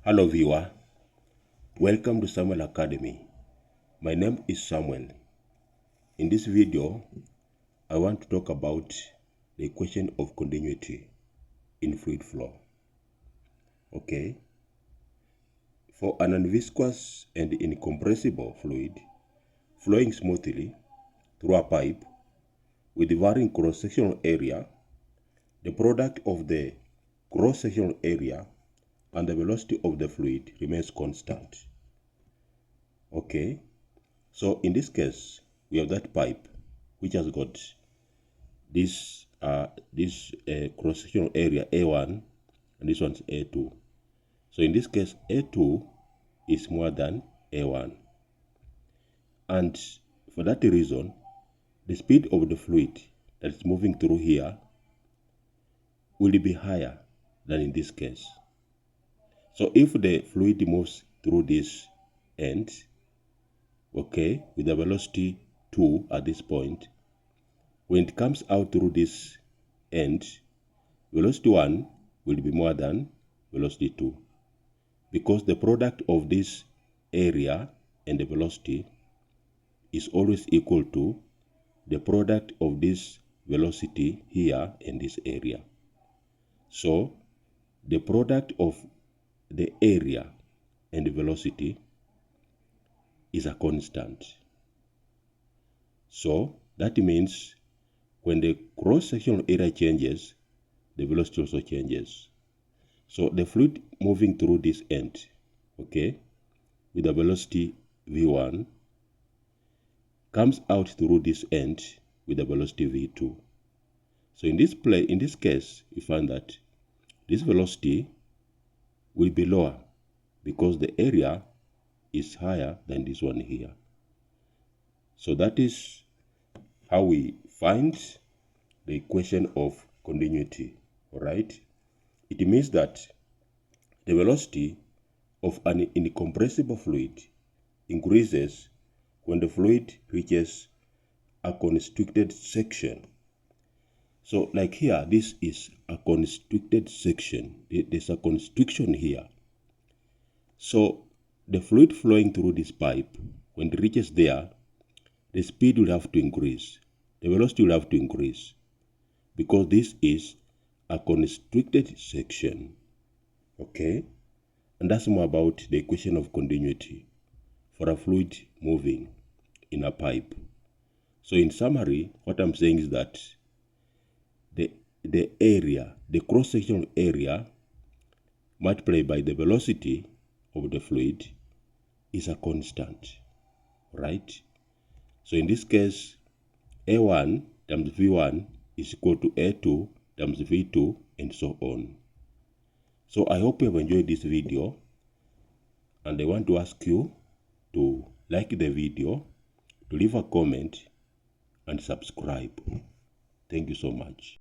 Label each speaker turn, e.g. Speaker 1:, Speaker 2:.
Speaker 1: Hello viewer, welcome to Samuel Academy. My name is Samuel. In this video, I want to talk about the equation of continuity in fluid flow. Okay, for an unviscous and incompressible fluid flowing smoothly through a pipe with varying cross-sectional area, the product of the cross-sectional area and the velocity of the fluid remains constant. Okay, so in this case, we have that pipe which has got this cross-sectional area A1 and this one's A2. So in this case, A2 is more than A1. And for that reason, the speed of the fluid that is moving through here will be higher than in this case. So if the fluid moves through this end, okay, with a velocity 2 at this point, when it comes out through this end, velocity 1 will be more than velocity 2, because the product of this area and the velocity is always equal to the product of this velocity here in this area. So the product of the area and the velocity is a constant. So that means when the cross-sectional area changes, the velocity also changes. So the fluid moving through this end, okay, with a velocity v1, comes out through this end with a velocity v2. So in this case, we find that this velocity will be lower because the area is higher than this one here. So that is how we find the equation of continuity. All right, it means that the velocity of an incompressible fluid increases when the fluid reaches a constricted section. So like here, this is a constricted section. There's a constriction here. So the fluid flowing through this pipe, when it reaches there, the speed will have to increase. The velocity will have to increase because this is a constricted section. Okay? And that's more about the equation of continuity for a fluid moving in a pipe. So in summary, what I'm saying is that the area, the cross-sectional area multiplied by the velocity of the fluid is a constant, right? So in this case, A1 times V1 is equal to A2 times V2 and so on. So I hope you have enjoyed this video, and I want to ask you to like the video, to leave a comment and subscribe. Thank you so much.